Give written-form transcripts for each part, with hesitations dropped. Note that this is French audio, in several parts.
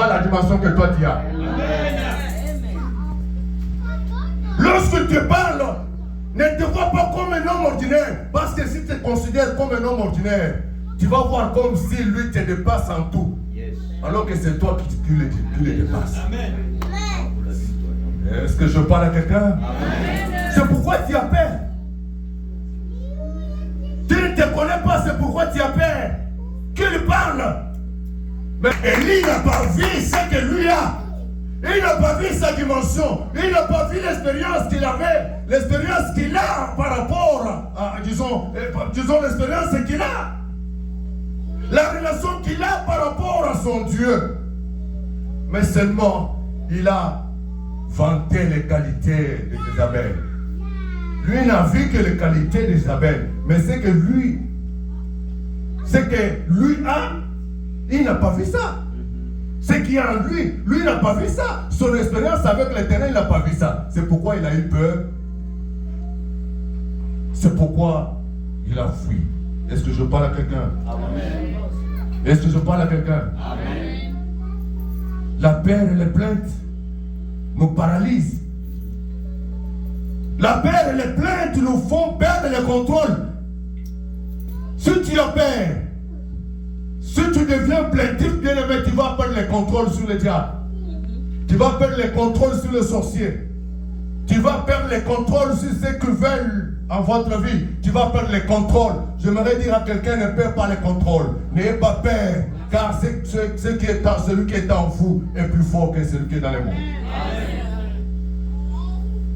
vois la dimension que toi tu as. Lorsque tu parles, ne te vois pas comme un homme ordinaire. Parce que si tu te considères comme un homme ordinaire, tu vas voir comme si lui te dépasse en tout. Alors que c'est toi qui le dépasse. Est-ce que je parle à quelqu'un? C'est pourquoi tu as peur. Tu ne te connais pas, c'est pourquoi tu as peur. Qu'il parle. Mais Élie n'a pas vu ce que lui a. Il n'a pas vu sa dimension. Il n'a pas vu l'expérience qu'il avait. L'expérience qu'il a par rapport à, disons l'expérience qu'il a. La relation qu'il a par rapport à son Dieu. Mais seulement, il a vanté les qualités d'Isabelle. Lui n'a vu que les qualités d'Isabelle. Mais c'est que lui a, il n'a pas vu ça. Ce qui est en lui, lui n'a pas vu ça. Son expérience avec l'Éternel, il n'a pas vu ça. C'est pourquoi il a eu peur. C'est pourquoi il a fui. Est-ce que je parle à quelqu'un? Amen. Est-ce que je parle à quelqu'un? Amen. La peur et les plaintes nous paralysent. La peur et les plaintes nous font perdre le contrôle. Si tu as peur, si tu deviens plaintif, bien aimé, tu vas perdre le contrôle sur le diable. Tu vas perdre le contrôle sur le sorcier. Tu vas perdre le contrôle sur ce qu'ils veulent en votre vie. Tu vas perdre le contrôle. J'aimerais dire à quelqu'un, ne perds pas le contrôle. N'ayez pas peur, car celui qui est en vous est plus fort que celui qui est dans le monde.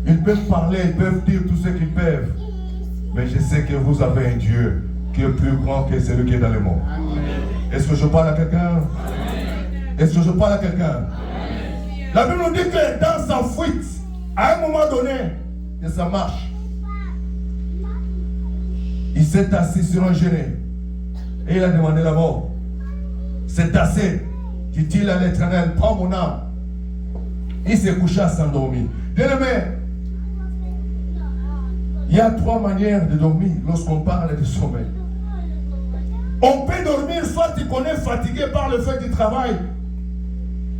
Ils peuvent parler, ils peuvent dire tout ce qu'ils peuvent. Mais je sais que vous avez un Dieu qui est plus grand que celui qui est dans le monde. Est-ce que je parle à quelqu'un? Est-ce que je parle à quelqu'un? La Bible nous dit que dans sa fuite, à un moment donné, et ça marche, il s'est assis sur un genet et il a demandé la mort. C'est assez, dit-il à l'Éternel, prends mon âme. Il s'est couché à s'endormir. Bien aimé, il y a 3 manières de dormir lorsqu'on parle de sommeil. On peut dormir soit qu'on est fatigué par le fait du travail,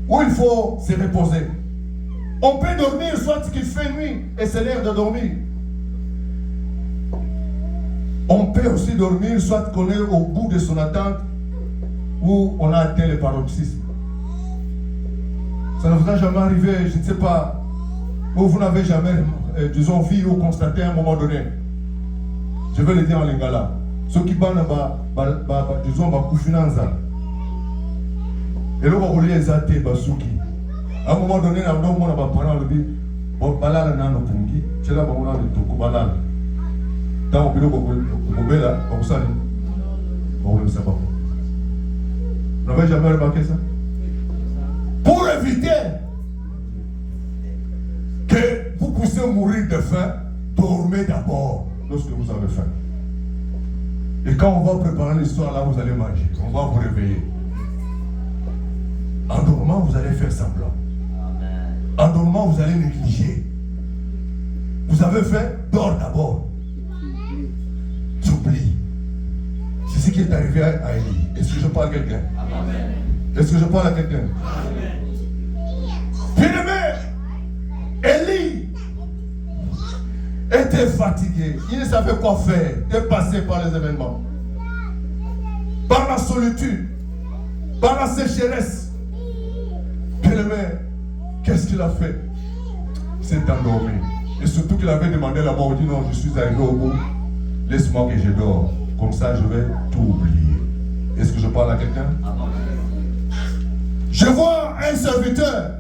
où il faut se reposer. On peut dormir soit qu'il fait nuit et c'est l'heure de dormir. On peut aussi dormir soit qu'on est au bout de son attente, où on a atteint le paroxysme. Ça ne vous a jamais arrivé, je ne sais pas, où vous n'avez jamais, disons, vu ou constaté à un moment donné. Je vais le dire en lingala. Ceux qui parlent, disons, kufinanza. Et là, on va les athées, basuki. À un moment donné, on a parlé de balala nano pungi. C'est là qu'on a le toko balala. Dans le bureau, on est là, comme ça. On ne sait pas. Vous n'avez jamais remarqué ça? Pour éviter que vous puissiez mourir de faim, dormez d'abord lorsque vous avez faim. Et quand on va préparer l'histoire, là, vous allez manger. On va vous réveiller. En dormant, vous allez faire semblant. En dormant, vous allez négliger. Vous avez faim, dors d'abord. Tu oublies. C'est ce qui est arrivé à Élie. Est-ce que je parle à quelqu'un? Est-ce que je parle à quelqu'un? Bien-aimé, Élie était fatigué. Il ne savait quoi faire, dépassé par les événements. Par la solitude, par la sécheresse. Bien-aimé, qu'est-ce qu'il a fait? Il s'est endormi. Et surtout qu'il avait demandé la mort. Il dit non, je suis arrivé au bout. Laisse-moi que je dors. Comme ça, je vais tout oublier. Est-ce que je parle à quelqu'un? Je vois un serviteur.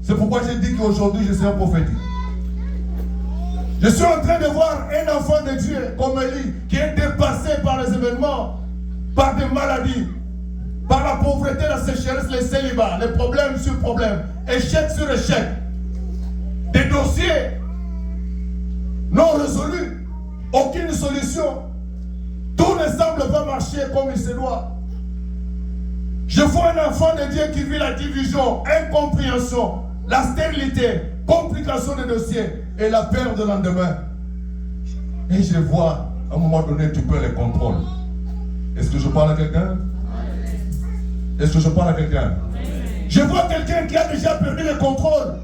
C'est pourquoi j'ai dit qu'aujourd'hui, je suis un prophétique. Je suis en train de voir un enfant de Dieu comme Élie qui est dépassé par les événements, par des maladies, par la pauvreté, la sécheresse, les célibats, les problèmes sur problèmes, échec sur échec, des dossiers non résolus, aucune solution. Tout ne semble pas marcher comme il se doit. Je vois un enfant de Dieu qui vit la division, incompréhension, la stérilité, complication des dossiers et la peur de lendemain. Et je vois, à un moment donné, tu perds le contrôle. Est-ce que je parle à quelqu'un? Est-ce que je parle à quelqu'un? Je vois quelqu'un qui a déjà perdu le contrôle.